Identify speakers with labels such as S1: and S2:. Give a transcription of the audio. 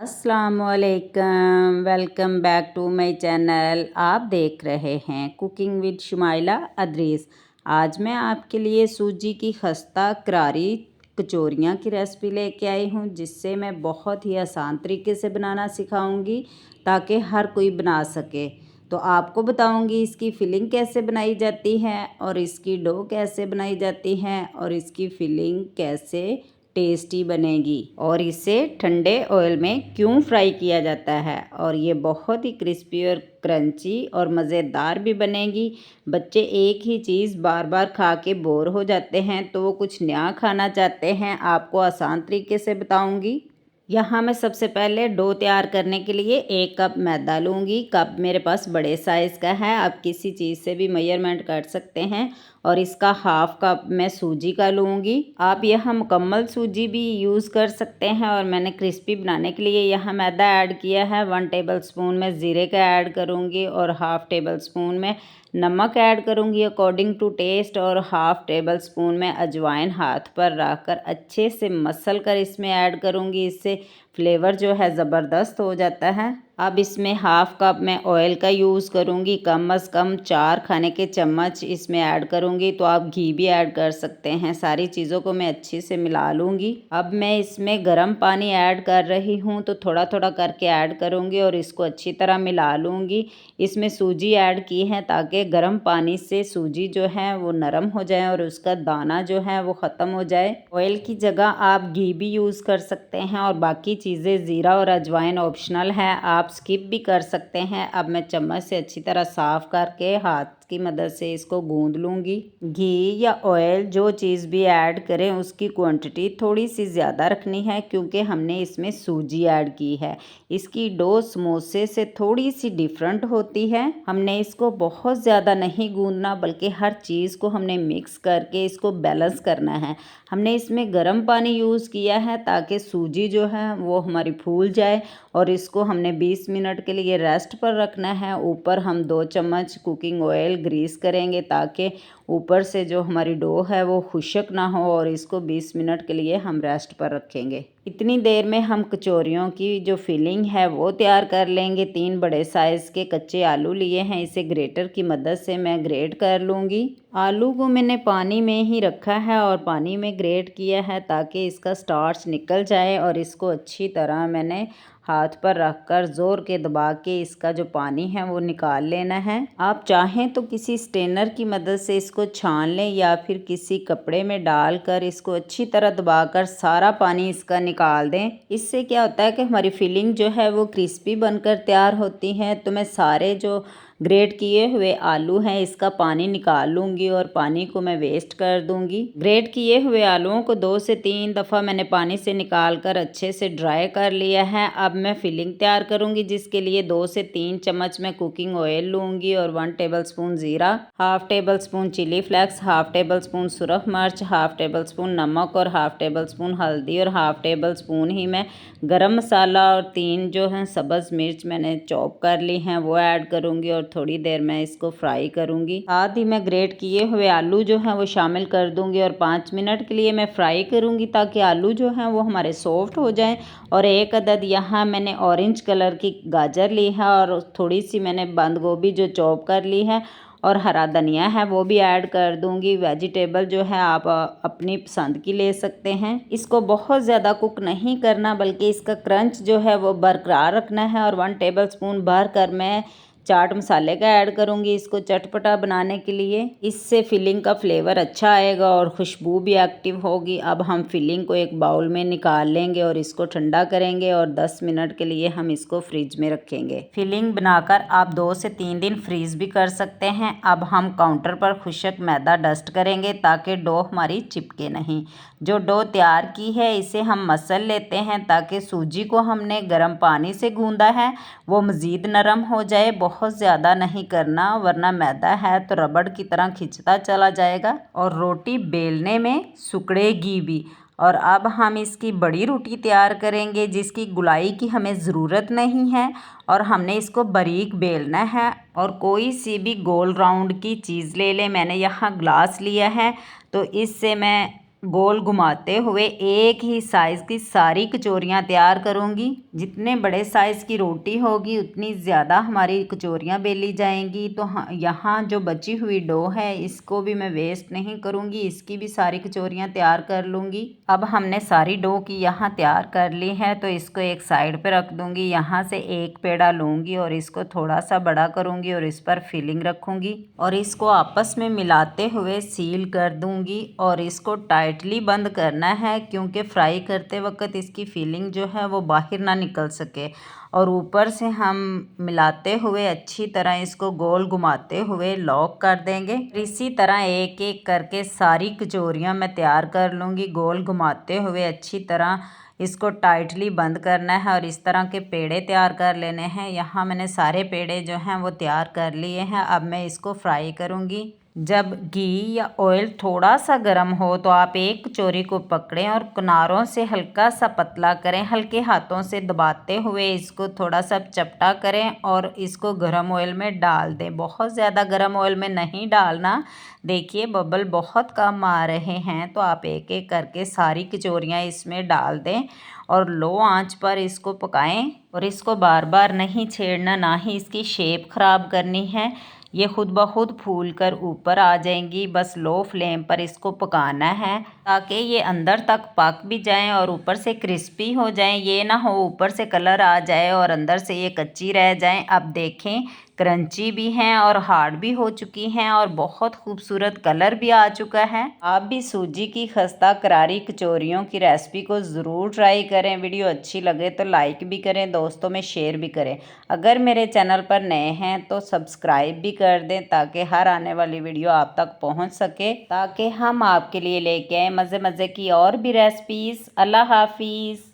S1: अस्सलामुअलैकुम, welcome back to my channel. आप देख रहे हैं कुकिंग विद शुमाइला अदरीस। आज मैं आपके लिए सूजी की खस्ता करारी कचौरियाँ की रेसिपी लेके आई हूँ, जिससे मैं बहुत ही आसान तरीके से बनाना सिखाऊंगी ताकि हर कोई बना सके। तो आपको बताऊंगी इसकी फिलिंग कैसे बनाई जाती है और इसकी डो कैसे बनाई जाती है और इसकी फिलिंग कैसे टेस्टी बनेगी और इसे ठंडे ऑयल में क्यों फ्राई किया जाता है। और ये बहुत ही क्रिस्पी और क्रंची और मज़ेदार भी बनेगी। बच्चे एक ही चीज़ बार बार खा के बोर हो जाते हैं, तो वो कुछ नया खाना चाहते हैं। आपको आसान तरीके से बताऊंगी। यहाँ मैं सबसे पहले डो तैयार करने के लिए 1 कप मैदा लूँगी। कप मेरे पास बड़े साइज़ का है, आप किसी चीज़ से भी मेजरमेंट कर सकते हैं। और इसका हाफ कप मैं सूजी का लूँगी। आप यहाँ मुकम्मल सूजी भी यूज़ कर सकते हैं। और मैंने क्रिस्पी बनाने के लिए यहाँ मैदा ऐड किया है। 1 टेबल स्पून मैं ज़ीरे का ऐड करूँगी और हाफ़ टेबल स्पून में नमक ऐड करूँगी अकॉर्डिंग टू टेस्ट। और हाफ़ टेबल स्पून में अजवाइन हाथ पर रखकर अच्छे से मसल कर इसमें ऐड करूँगी। इससे फ्लेवर जो है ज़बरदस्त हो जाता है। अब इसमें हाफ़ कप मैं ऑयल का यूज़ करूँगी। कम से कम 4 खाने के चम्मच इसमें ऐड करूँगी, तो आप घी भी ऐड कर सकते हैं। सारी चीज़ों को मैं अच्छे से मिला लूँगी। अब मैं इसमें गर्म पानी ऐड कर रही हूँ, तो थोड़ा थोड़ा करके ऐड करूँगी और इसको अच्छी तरह मिला लूँगी। इसमें सूजी ऐड की है ताकि गर्म पानी से सूजी जो है वो नरम हो जाए और उसका दाना जो है वो ख़त्म हो जाए। ऑयल की जगह आप घी भी यूज़ कर सकते हैं। और बाकी चीज़ें ज़ीरा और अजवाइन ऑप्शनल है, आप स्किप भी कर सकते हैं। अब मैं चम्मच से अच्छी तरह साफ़ करके हाथ की मदद से इसको गूंद लूँगी। घी या ऑयल जो चीज़ भी ऐड करें उसकी क्वांटिटी थोड़ी सी ज़्यादा रखनी है, क्योंकि हमने इसमें सूजी ऐड की है। इसकी डो समोसे से थोड़ी सी डिफरेंट होती है। हमने इसको बहुत ज़्यादा नहीं गूंदना, बल्कि हर चीज़ को हमने मिक्स करके इसको बैलेंस करना है। हमने इसमें गर्म पानी यूज़ किया है ताकि सूजी जो है वो हमारी फूल जाए। और इसको हमने 20 मिनट के लिए रेस्ट पर रखना है। ऊपर हम 2 चम्मच कुकिंग ऑयल ग्रीस करेंगे ताकि ऊपर से जो हमारी डो है वो खुश्क ना हो। और इसको 20 मिनट के लिए हम रेस्ट पर रखेंगे। इतनी देर में हम कचौरियों की जो फिलिंग है वो तैयार कर लेंगे। 3 बड़े साइज़ के कच्चे आलू लिए हैं, इसे ग्रेटर की मदद से मैं ग्रेट कर लूँगी। आलू को मैंने पानी में ही रखा है और पानी में ग्रेट किया है ताकि इसका स्टार्च निकल जाए। और इसको अच्छी तरह मैंने हाथ पर रखकर ज़ोर के दबा के इसका जो पानी है वो निकाल लेना है। आप चाहें तो किसी स्ट्रेनर की मदद से इसको छान लें या फिर किसी कपड़े में डालकर इसको अच्छी तरह दबाकर सारा पानी इसका निकाल दें। इससे क्या होता है कि हमारी फिलिंग जो है वो क्रिस्पी बनकर तैयार होती है। तो मैं सारे जो ग्रेट किए हुए आलू हैं इसका पानी निकाल लूँगी और पानी को मैं वेस्ट कर दूँगी। ग्रेट किए हुए आलूओं को 2 से 3 दफ़ा मैंने पानी से निकाल कर अच्छे से ड्राई कर लिया है। अब मैं फिलिंग तैयार करूँगी, जिसके लिए 2 से 3 चम्मच मैं कुकिंग ऑयल लूँगी और 1 टेबल स्पून ज़ीरा, half tablespoon chilli flakes, half tablespoon सुरख मिर्च, हाफ़ टेबल स्पून नमक और हाफ़ टेबल स्पून हल्दी और हाफ़ टेबल स्पून ही मैं गरम मसाला और 3 जो हैं सब्ज़ मिर्च मैंने चॉप कर ली हैं वो ऐड करूँगी। और थोड़ी देर मैं इसको फ्राई करूँगी। साथ ही मैं ग्रेट किए हुए आलू जो हैं वो शामिल कर दूँगी और 5 मिनट के लिए मैं फ्राई करूँगी ताकि आलू जो हैं वो हमारे सॉफ्ट हो जाएं। और 1 अदद यहाँ मैंने ऑरेंज कलर की गाजर ली है और थोड़ी सी मैंने बंद गोभी जो चॉप कर ली है और हरा धनिया है वो भी ऐड कर दूंगी। वेजिटेबल जो है आप अपनी पसंद की ले सकते हैं। इसको बहुत ज़्यादा कुक नहीं करना, बल्कि इसका क्रंच जो है वो बरकरार रखना है। और 1 टेबल स्पून भर कर मैं चाट मसाले का ऐड करूँगी इसको चटपटा बनाने के लिए। इससे फिलिंग का फ्लेवर अच्छा आएगा और खुशबू भी एक्टिव होगी। अब हम फिलिंग को एक बाउल में निकाल लेंगे और इसको ठंडा करेंगे और 10 मिनट के लिए हम इसको फ्रिज में रखेंगे। फिलिंग बनाकर आप 2 से 3 दिन फ्रीज भी कर सकते हैं। अब हम काउंटर पर खुश्क मैदा डस्ट करेंगे ताकि डो हमारी चिपके नहीं। जो डो तैयार की है इसे हम मसल लेते हैं ताकि सूजी को हमने गर्म पानी से गूंदा है वो मज़ीद नरम हो जाए। बहुत ज़्यादा नहीं करना, वरना मैदा है तो रबड़ की तरह खिंचता चला जाएगा और रोटी बेलने में सिकुड़ेगी भी। और अब हम इसकी बड़ी रोटी तैयार करेंगे, जिसकी गुलाई की हमें ज़रूरत नहीं है और हमने इसको बारीक बेलना है। और कोई सी भी गोल राउंड की चीज़ ले लें। मैंने यहाँ ग्लास लिया है तो इससे मैं गोल घुमाते हुए एक ही साइज़ की सारी कचौरियाँ तैयार करूँगी। जितने बड़े साइज़ की रोटी होगी उतनी ज़्यादा हमारी कचौरियाँ बेली जाएंगी। तो यहाँ जो बची हुई डो है इसको भी मैं वेस्ट नहीं करूँगी, इसकी भी सारी कचौरियाँ तैयार कर लूँगी। अब हमने सारी डो की यहाँ तैयार कर ली है तो इसको एक साइड पे रख दूँगी। यहाँ से एक पेड़ा लूँगी और इसको थोड़ा सा बड़ा करूँगी और इस पर फिलिंग रखूँगी और इसको आपस में मिलाते हुए सील कर दूँगी और इसको टाइटली बंद करना है, क्योंकि फ्राई करते वक्त इसकी फिलिंग जो है वो बाहर ना निकल सके। और ऊपर से हम मिलाते हुए अच्छी तरह इसको गोल घुमाते हुए लॉक कर देंगे। इसी तरह एक एक करके सारी कचौरियाँ मैं तैयार कर लूँगी। गोल घुमाते हुए अच्छी तरह इसको टाइटली बंद करना है और इस तरह के पेड़े तैयार कर लेने हैं। यहाँ मैंने सारे पेड़े जो हैं वो तैयार कर लिए हैं। अब मैं इसको फ्राई करूँगी। जब घी या ऑयल थोड़ा सा गर्म हो तो आप एक कचौरी को पकड़ें और किनारों से हल्का सा पतला करें। हल्के हाथों से दबाते हुए इसको थोड़ा सा चपटा करें और इसको गर्म ऑयल में डाल दें। बहुत ज़्यादा गर्म ऑयल में नहीं डालना। देखिए बबल बहुत कम आ रहे हैं तो आप एक एक करके सारी कचौरियाँ इसमें डाल दें और लो आंच पर इसको पकाएं। और इसको बार बार नहीं छेड़ना, ना ही इसकी शेप ख़राब करनी है। ये खुद ब खुद फूल कर ऊपर आ जाएंगी। बस लो फ्लेम पर इसको पकाना है ताकि ये अंदर तक पक भी जाएं और ऊपर से क्रिस्पी हो जाएं। ये ना हो ऊपर से कलर आ जाए और अंदर से ये कच्ची रह जाएं। अब देखें क्रंची भी हैं और हार्ड भी हो चुकी हैं और बहुत खूबसूरत कलर भी आ चुका है। आप भी सूजी की खस्ता करारी कचौरियों की रेसिपी को ज़रूर ट्राई करें। वीडियो अच्छी लगे तो लाइक भी करें, दोस्तों में शेयर भी करें। अगर मेरे चैनल पर नए हैं तो सब्सक्राइब भी कर दें ताकि हर आने वाली वीडियो आप तक पहुंच सके, ताकि हम आपके लिए लेके आए मज़े मज़े की और भी रेसिपीज़। अल्लाह हाफिज़।